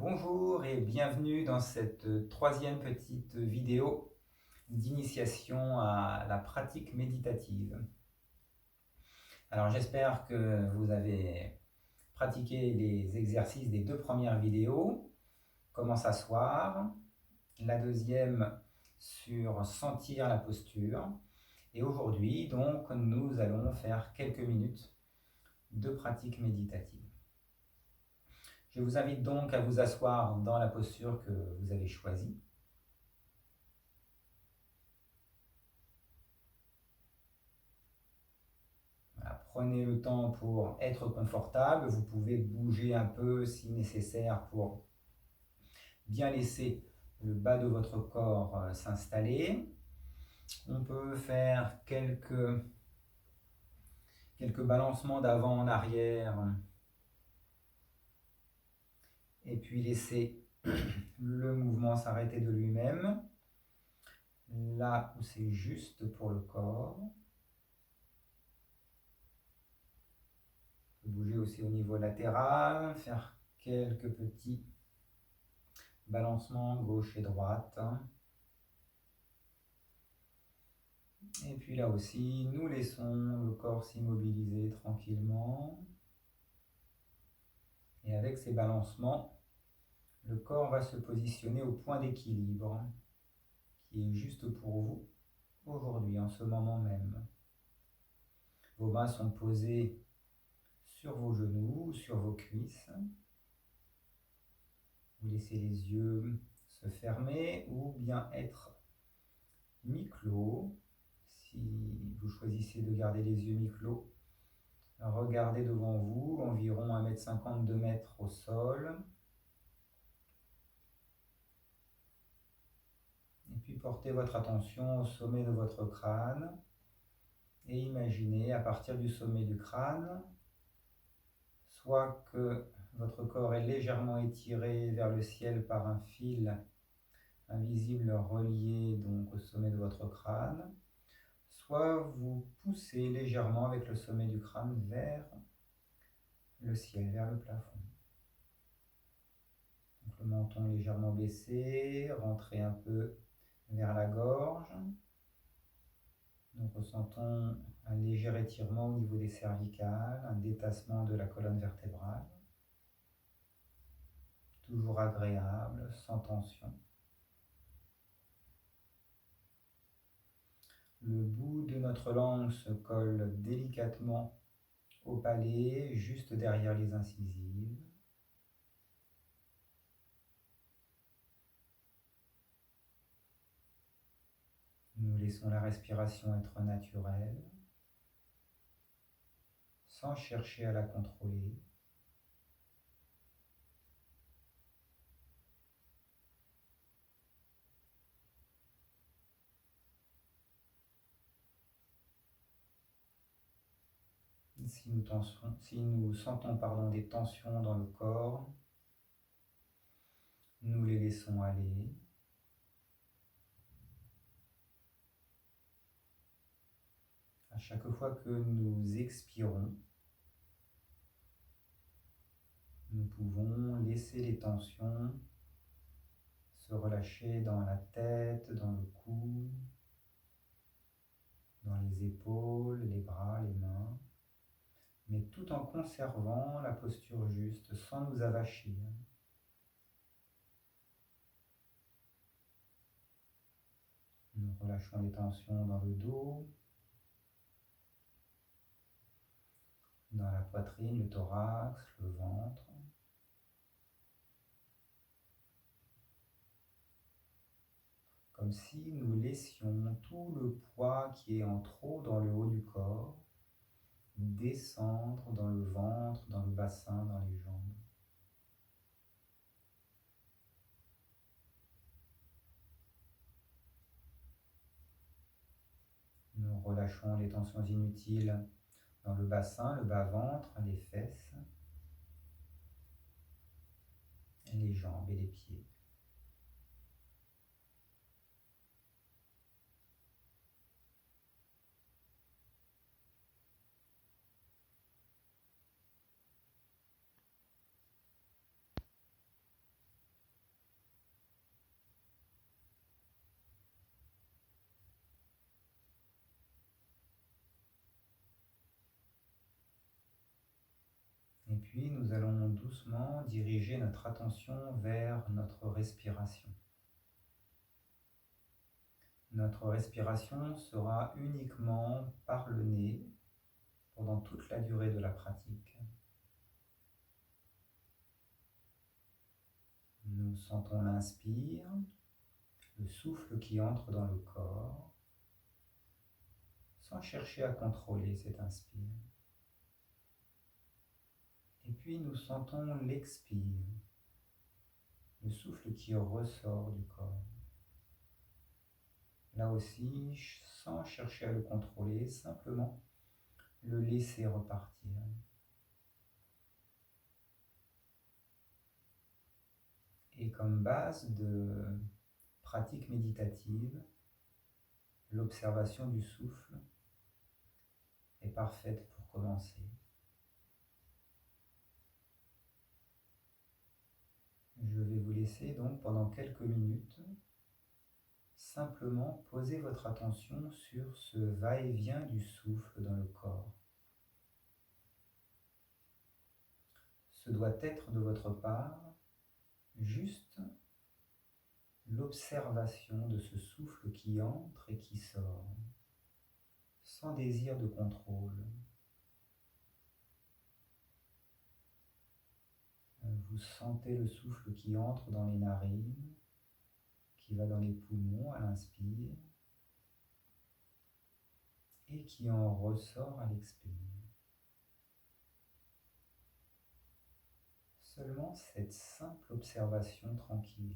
Bonjour et bienvenue dans cette troisième petite vidéo d'initiation à la pratique méditative. Alors j'espère que vous avez pratiqué les exercices des deux premières vidéos, comment s'asseoir, la deuxième sur sentir la posture. Et aujourd'hui donc nous allons faire quelques minutes de pratique méditative. Je vous invite donc à vous asseoir dans la posture que vous avez choisie. Voilà, prenez le temps pour être confortable. Vous pouvez bouger un peu si nécessaire pour bien laisser le bas de votre corps s'installer. On peut faire quelques balancements d'avant en arrière et puis laisser le mouvement s'arrêter de lui-même là où c'est juste pour le corps. On peut bouger aussi au niveau latéral, faire quelques petits balancements gauche et droite. Et puis là aussi, nous laissons le corps s'immobiliser tranquillement. Et avec ces balancements, le corps va se positionner au point d'équilibre qui est juste pour vous aujourd'hui, en ce moment même. Vos mains sont posées sur vos genoux, sur vos cuisses. Vous laissez les yeux se fermer ou bien être mi-clos. Si vous choisissez de garder les yeux mi-clos, regardez devant vous, environ 1,50 m, 2 m au sol. Et puis portez votre attention au sommet de votre crâne et imaginez à partir du sommet du crâne, soit que votre corps est légèrement étiré vers le ciel par un fil invisible relié donc au sommet de votre crâne, soit vous poussez légèrement avec le sommet du crâne vers le ciel, vers le plafond. Donc le menton légèrement baissé, rentrez un peu vers la gorge. Nous ressentons un léger étirement au niveau des cervicales, un détassement de la colonne vertébrale. Toujours agréable, sans tension. Le bout de notre langue se colle délicatement au palais, juste derrière les incisives. Nous laissons la respiration être naturelle, sans chercher à la contrôler. Si nous sentons des tensions dans le corps, nous les laissons aller. À chaque fois que nous expirons, nous pouvons laisser les tensions se relâcher dans la tête, dans le cou, dans les épaules, les bras, les mains, mais tout en conservant la posture juste, sans nous avachir. Nous relâchons les tensions dans le dos, dans la poitrine, le thorax, le ventre. Comme si nous laissions tout le poids qui est en trop dans le haut du corps descendre dans le ventre, dans le bassin, dans les jambes. Nous relâchons les tensions inutiles dans le bassin, le bas-ventre, les fesses, les jambes et les pieds. puis nous allons doucement diriger notre attention vers notre respiration. Notre respiration sera uniquement par le nez pendant toute la durée de la pratique. Nous sentons l'inspire, le souffle qui entre dans le corps, sans chercher à contrôler cet inspire. Et puis nous sentons l'expire, le souffle qui ressort du corps. Là aussi, sans chercher à le contrôler, simplement le laisser repartir. Et comme base de pratique méditative, l'observation du souffle est parfaite pour commencer. Je vais vous laisser donc pendant quelques minutes simplement poser votre attention sur ce va-et-vient du souffle dans le corps. Ce doit être de votre part juste l'observation de ce souffle qui entre et qui sort, sans désir de contrôle. Vous sentez le souffle qui entre dans les narines, qui va dans les poumons à l'inspire et qui en ressort à l'expire. Seulement cette simple observation tranquille.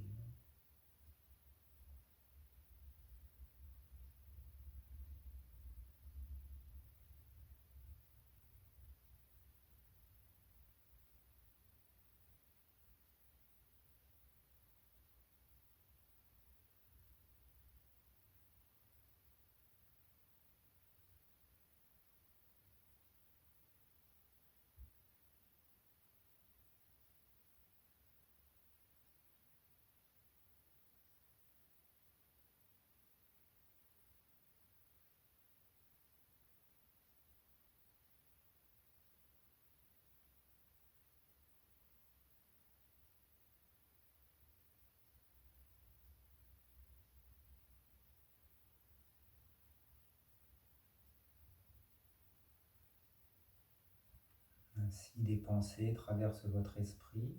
Ainsi, des pensées traversent votre esprit.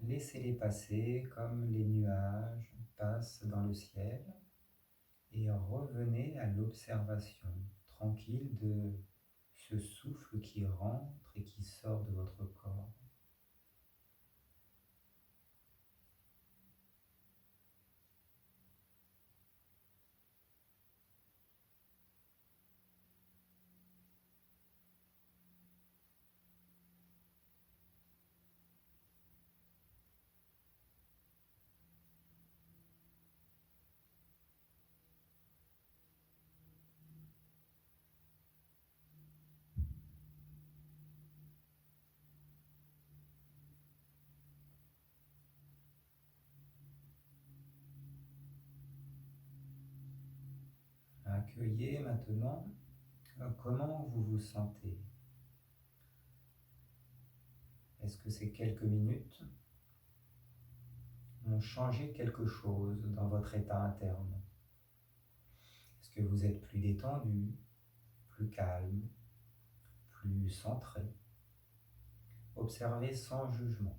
Laissez-les passer comme les nuages passent dans le ciel et revenez à l'observation tranquille de ce souffle qui rentre et qui sort de votre corps. Accueillez maintenant comment vous vous sentez. Est-ce que ces quelques minutes ont changé quelque chose dans votre état interne? Est-ce que vous êtes plus détendu, plus calme, plus centré? Observez sans jugement.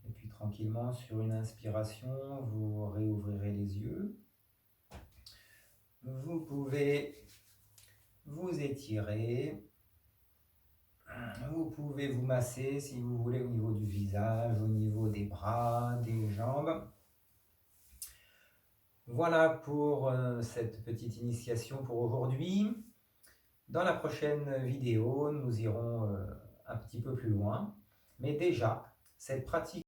Et puis tranquillement, sur une inspiration, vous réouvrirez les yeux. Vous pouvez vous étirer. Vous pouvez vous masser si vous voulez au niveau du visage, au niveau des bras, des jambes. Voilà pour cette petite initiation pour aujourd'hui. Dans la prochaine vidéo, nous irons un petit peu plus loin. Mais déjà, cette pratique